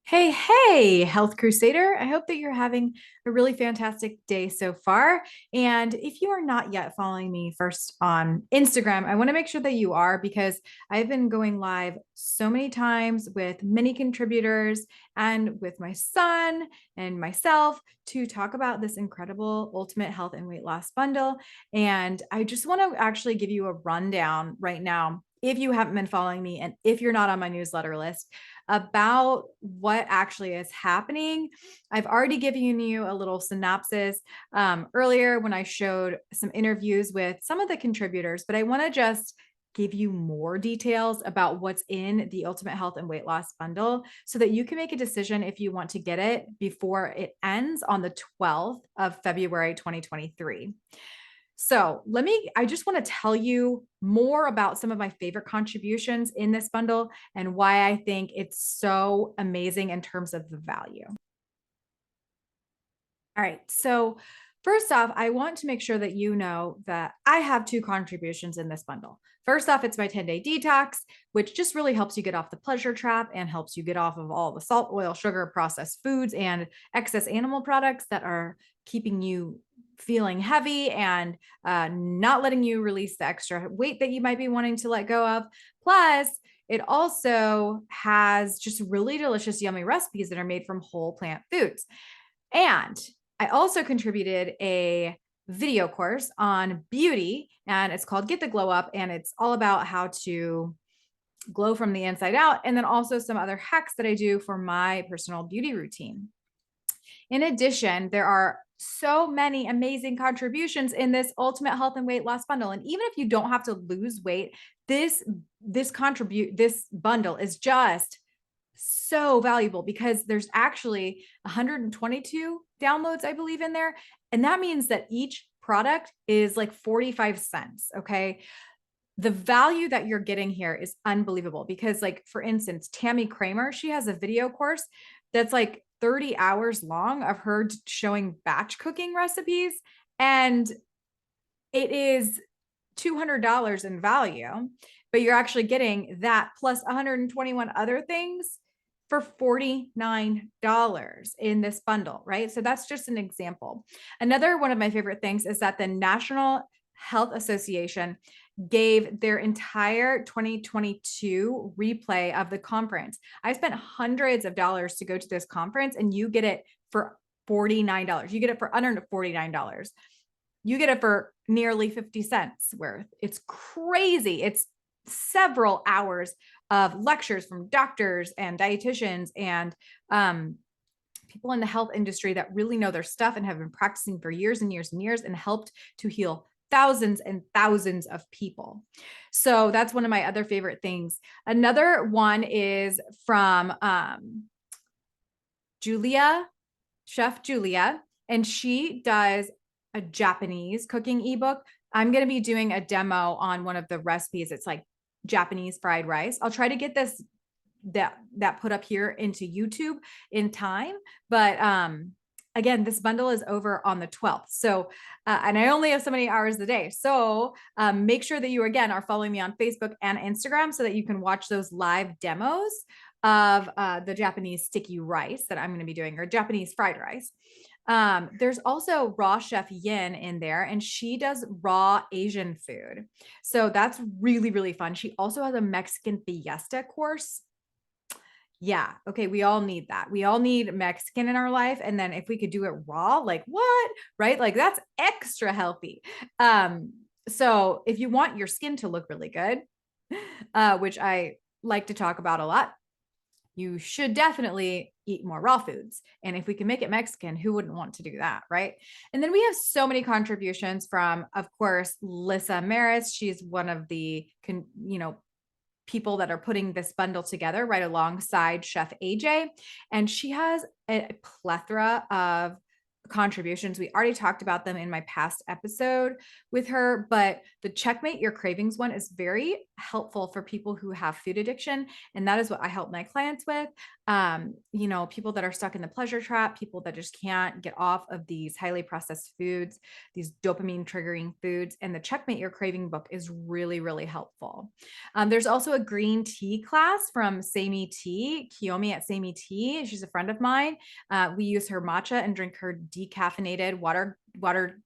Hey, Health Crusader. I hope that you're having a really fantastic day so far. And if you are not yet following me first on Instagram, I want to make sure that you are because I've been going live so many times with many contributors and with my son and myself to talk about this incredible ultimate health and weight loss bundle. And I just want to actually give you a rundown right now. If you haven't been following me and if you're not on my newsletter list, about what actually is happening. I've already given you a little synopsis earlier when I showed some interviews with some of the contributors, but I want to just give you more details about what's in the Ultimate Health and Weight Loss Bundle so that you can make a decision if you want to get it before it ends on the 12th of February 2023. So I just want to tell you more about some of my favorite contributions in this bundle and why I think it's so amazing in terms of the value. All right. So, first off, I want to make sure that you know that I have two contributions in this bundle. First off, it's my 10-day detox, which just really helps you get off the pleasure trap and helps you get off of all the salt, oil, sugar, processed foods, and excess animal products that are keeping you feeling heavy and not letting you release the extra weight that you might be wanting to let go of. Plus, it also has just really delicious, yummy recipes that are made from whole plant foods. And I also contributed a video course on beauty, and it's called Get the Glow Up, and it's all about how to glow from the inside out, and then also some other hacks that I do for my personal beauty routine. In addition, there are so many amazing contributions in this ultimate health and weight loss bundle. And even if you don't have to lose weight, this bundle is just so valuable because there's actually 122 downloads, I believe, in there. And that means that each product is like 45 cents. Okay. The value that you're getting here is unbelievable because, like, for instance, Tammy Kramer, she has a video course that's like 30 hours long of her showing batch cooking recipes. And it is $200 in value, but you're actually getting that plus 121 other things for $49 in this bundle, right? So that's just an example. Another one of my favorite things is that the National Health Association gave their entire 2022 replay of the conference. I spent hundreds of dollars to go to this conference, and you get it for $49. You get it for under $49. You get it for nearly 50 cents worth. It's crazy. It's several hours of lectures from doctors and dietitians and people in the health industry that really know their stuff and have been practicing for years and years and years and helped to heal thousands and thousands of people. So that's one of my other favorite things. Another one is from Chef Julia, and she does a Japanese cooking ebook. I'm going to be doing a demo on one of the recipes. It's like Japanese fried rice. I'll try to get that put up here into YouTube in time, but again, this bundle is over on the 12th. So, and I only have so many hours a day. So make sure that you, again, are following me on Facebook and Instagram so that you can watch those live demos of the Japanese sticky rice that I'm going to be doing, or Japanese fried rice. There's also Raw Chef Yin in there, and she does raw Asian food. So that's really, really fun. She also has a Mexican fiesta course. Yeah. Okay. We all need that. We all need Mexican in our life. And then if we could do it raw, like what? Right? Like that's extra healthy. So if you want your skin to look really good, which I like to talk about a lot, you should definitely eat more raw foods. And if we can make it Mexican, who wouldn't want to do that? Right. And then we have so many contributions from, of course, Lissa Maris. She's one of the, people that are putting this bundle together right alongside Chef AJ. And she has a plethora of contributions. We already talked about them in my past episode with her, but the Checkmate Your Cravings one is very helpful for people who have food addiction. And that is what I help my clients with. People that are stuck in the pleasure trap, people that just can't get off of these highly processed foods, these dopamine triggering foods. And the Checkmate Your Craving book is really, really helpful. There's also a green tea class from STACEYHEINY Tea, Kiyomi at STACEYHEINY Tea. She's a friend of mine. We use her matcha and drink her decaffeinated water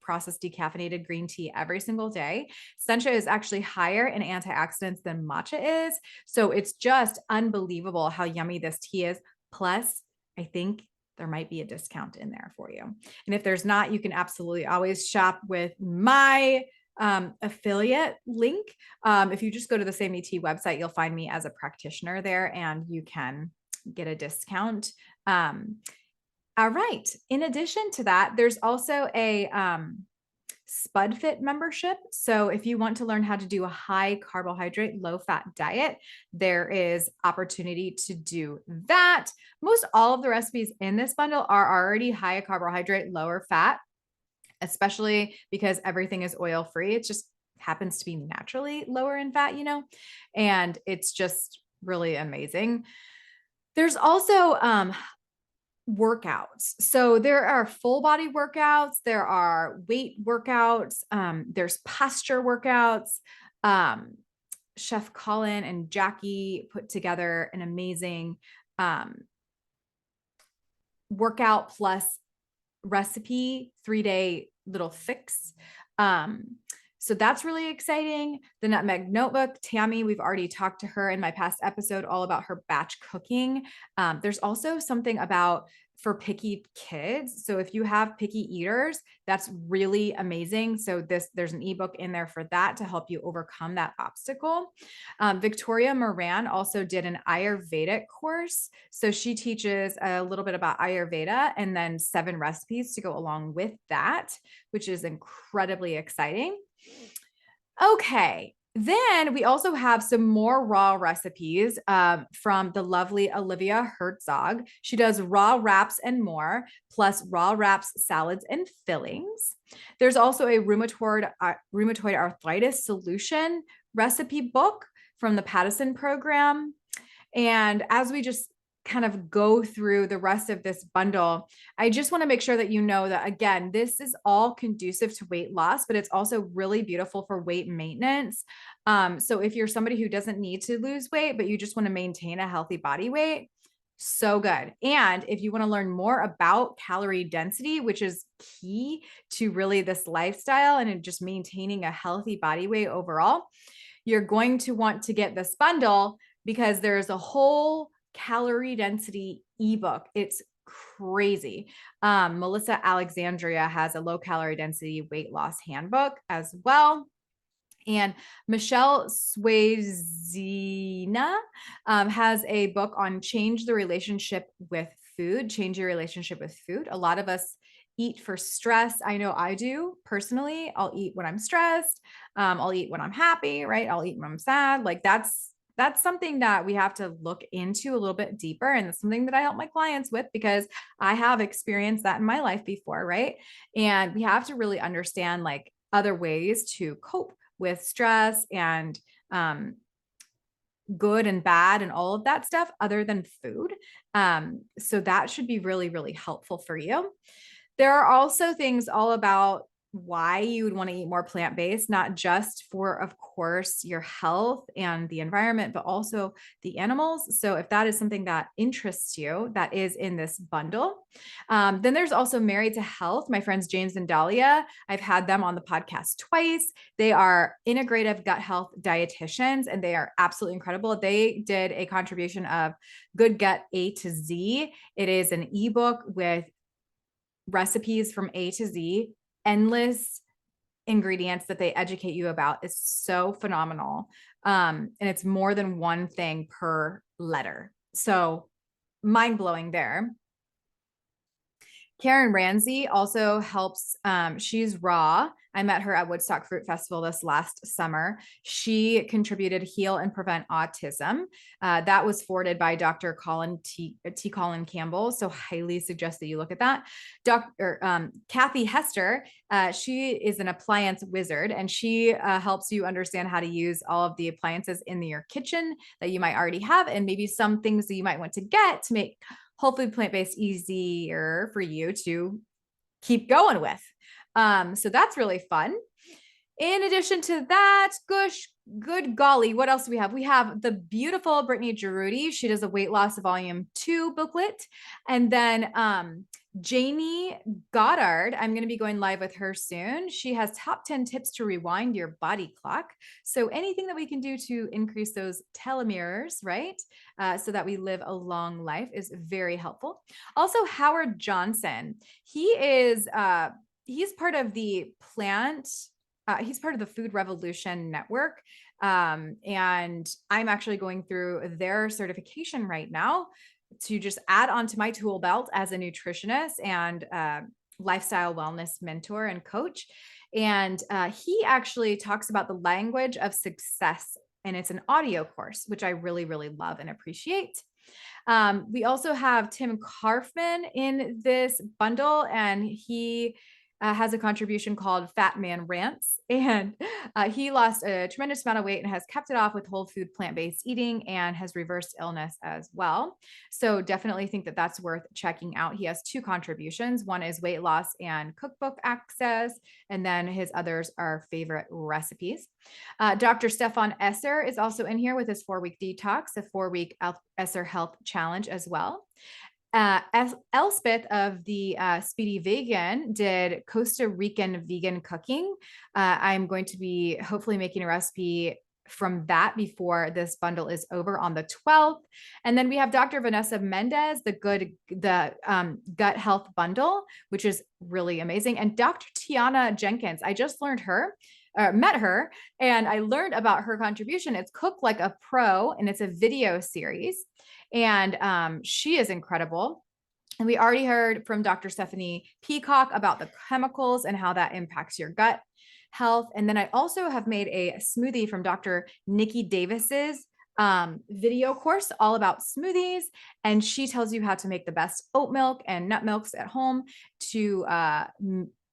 processed decaffeinated green tea every single day. Sencha is actually higher in antioxidants than matcha is. So it's just unbelievable how yummy this tea is. Plus, I think there might be a discount in there for you. And if there's not, you can absolutely always shop with my affiliate link. If you just go to the STACEYHEINY Tea website, you'll find me as a practitioner there and you can get a discount. All right. In addition to that, there's also a SpudFit membership. So if you want to learn how to do a high carbohydrate, low fat diet, there is opportunity to do that. Most all of the recipes in this bundle are already high carbohydrate, lower fat, especially because everything is oil free. It just happens to be naturally lower in fat, and it's just really amazing. There's also workouts. So there are full body workouts, there are weight workouts, there's posture workouts. Chef Colin and Jackie put together an amazing workout plus recipe 3-day little fix. So that's really exciting. The Nutmeg Notebook, Tammy, we've already talked to her in my past episode all about her batch cooking. There's also something about for picky kids. So if you have picky eaters, that's really amazing. So there's an ebook in there for that to help you overcome that obstacle. Victoria Moran also did an Ayurvedic course. So she teaches a little bit about Ayurveda and then 7 recipes to go along with that, which is incredibly exciting. Okay. Then we also have some more raw recipes from the lovely Olivia Herzog. She does raw wraps and more, plus raw wraps, salads, and fillings. There's also a rheumatoid arthritis solution recipe book from the Paddison program. And as we just kind of go through the rest of this bundle, I just want to make sure that you know that, again, this is all conducive to weight loss, but it's also really beautiful for weight maintenance. So if you're somebody who doesn't need to lose weight, but you just want to maintain a healthy body weight, so good. And if you want to learn more about calorie density, which is key to really this lifestyle and just maintaining a healthy body weight overall, you're going to want to get this bundle because there's a whole calorie density ebook. It's crazy. Melissa Alexandria has a low calorie density weight loss handbook as well. And Michelle Swayzina has a book on change your relationship with food. A lot of us eat for stress. I know I do personally. I'll eat when I'm stressed. I'll eat when I'm happy, right? I'll eat when I'm sad. Like that's something that we have to look into a little bit deeper. And it's something that I help my clients with because I have experienced that in my life before, right? And we have to really understand like other ways to cope with stress and good and bad and all of that stuff other than food. So that should be really, really helpful for you. There are also things all about why you would want to eat more plant-based, not just for, of course, your health and the environment, but also the animals. So if that is something that interests you, that is in this bundle. Then there's also Married to Health. My friends James and Dahlia, I've had them on the podcast twice. They are integrative gut health dietitians, and they are absolutely incredible. They did a contribution of Good Gut A to Z. It is an ebook with recipes from A to Z, endless ingredients that they educate you about. Is so phenomenal. And it's more than one thing per letter. So mind blowing there. Karen Ramsey also helps. She's raw. I met her at Woodstock Fruit Festival this last summer. She contributed Heal and Prevent Autism. That was forwarded by Dr. Colin Campbell. So highly suggest that you look at that. Kathy Hester, she is an appliance wizard, and she helps you understand how to use all of the appliances in your kitchen that you might already have, and maybe some things that you might want to get to make whole food plant-based easier for you to keep going with. So that's really fun. In addition to that, good golly, what else do we have? We have the beautiful Brittany Giroudi. She does a weight loss volume 2 booklet. And then Jamie Goddard, I'm going to be going live with her soon. She has top 10 tips to rewind your body clock. So anything that we can do to increase those telomeres, right? So that we live a long life is very helpful. Also, Howard Johnson. He's part of the he's part of the Food Revolution Network. And I'm actually going through their certification right now to just add onto my tool belt as a nutritionist and lifestyle wellness mentor and coach. And he actually talks about the language of success, and it's an audio course, which I really, really love and appreciate. We also have Tim Karfman in this bundle, and he has a contribution called Fat Man Rants. And he lost a tremendous amount of weight and has kept it off with whole food plant-based eating and has reversed illness as well. So definitely think that that's worth checking out. He has 2 contributions. One is weight loss and cookbook access, and then his others are favorite recipes. Dr. Stefan Esser is also in here with his 4-week detox, a 4-week Esser Health Challenge as well. Elspeth of the Speedy Vegan did Costa Rican vegan cooking. I'm going to be hopefully making a recipe from that before this bundle is over on the 12th. And then we have Dr. Vanessa Mendez, the gut health bundle, which is really amazing. And Dr. Tiana Jenkins, I just met her, and I learned about her contribution. It's Cook Like a Pro, and it's a video series. And she is incredible. And we already heard from Dr. Stephanie Peacock about the chemicals and how that impacts your gut health. And then I also have made a smoothie from Dr. Nikki Davis's video course all about smoothies. And she tells you how to make the best oat milk and nut milks at home to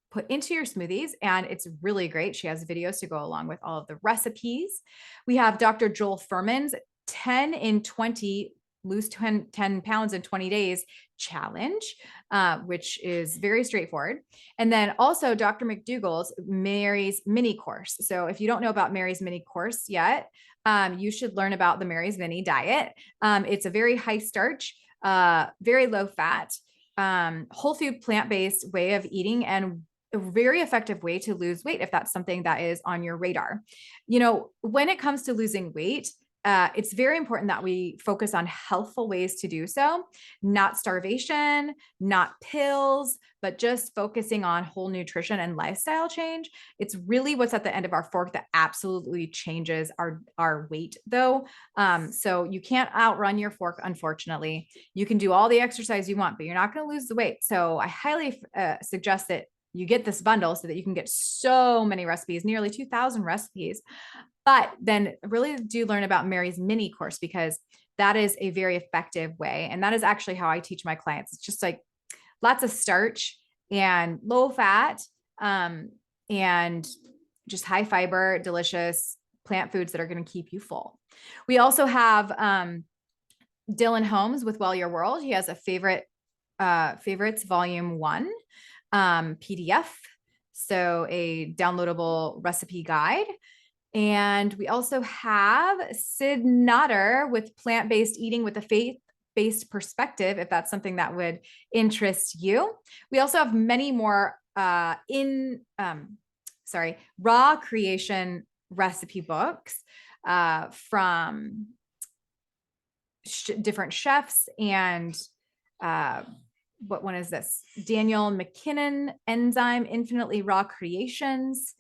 put into your smoothies. And it's really great. She has videos to go along with all of the recipes. We have Dr. Joel Furman's 10 in 20 lose 10 pounds in 20 days challenge, which is very straightforward. And then also Dr. McDougall's Mary's Mini Course. So if you don't know about Mary's Mini Course yet, you should learn about the Mary's Mini diet. It's a very high starch, very low fat, whole food plant-based way of eating, and a very effective way to lose weight if that's something that is on your radar. You know, when it comes to losing weight, it's very important that we focus on healthful ways to do so, not starvation, not pills, but just focusing on whole nutrition and lifestyle change. It's really what's at the end of our fork that absolutely changes our weight though. So you can't outrun your fork, unfortunately. You can do all the exercise you want, but you're not going to lose the weight. So I highly suggest that you get this bundle so that you can get so many recipes, nearly 2,000 recipes. But then really do learn about Mary's Mini Course, because that is a very effective way. And that is actually how I teach my clients. It's just like lots of starch and low fat, and just high fiber, delicious plant foods that are going to keep you full. We also have Dylan Holmes with Well Your World. He has a favorites volume 1 PDF. So a downloadable recipe guide. And we also have Sid Notter with Plant-Based Eating with a Faith-Based Perspective, if that's something that would interest you. We also have many more raw creation recipe books from different chefs. And what one is this? Daniel McKinnon, Enzyme Infinitely Raw Creations.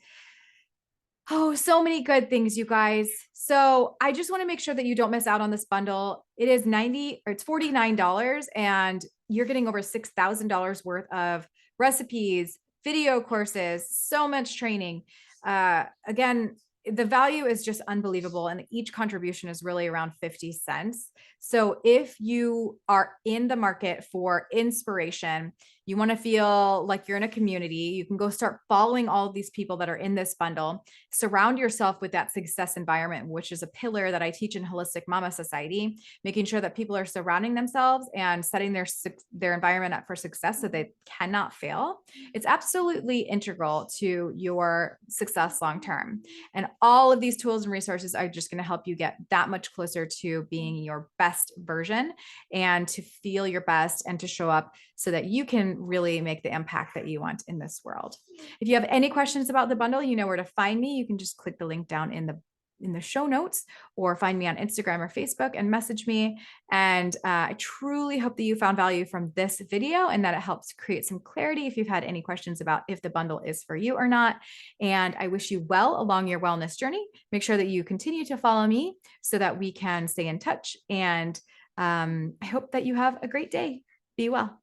Oh, so many good things, you guys. So I just want to make sure that you don't miss out on this bundle. It is it's $49, and you're getting over $6,000 worth of recipes, video courses, so much training. Again, the value is just unbelievable. And each contribution is really around 50 cents. So if you are in the market for inspiration, you want to feel like you're in a community, you can go start following all of these people that are in this bundle. Surround yourself with that success environment, which is a pillar that I teach in Holistic Mama Society, making sure that people are surrounding themselves and setting their environment up for success so they cannot fail. It's absolutely integral to your success long term. And all of these tools and resources are just going to help you get that much closer to being your best version and to feel your best and to show up so that you can really make the impact that you want in this world. If you have any questions about the bundle, you know where to find me. You can just click the link down in the show notes or find me on Instagram or Facebook and message me. And I truly hope that you found value from this video and that it helps create some clarity if you've had any questions about if the bundle is for you or not. And I wish you well along your wellness journey. Make sure that you continue to follow me so that we can stay in touch. And I hope that you have a great day. Be well.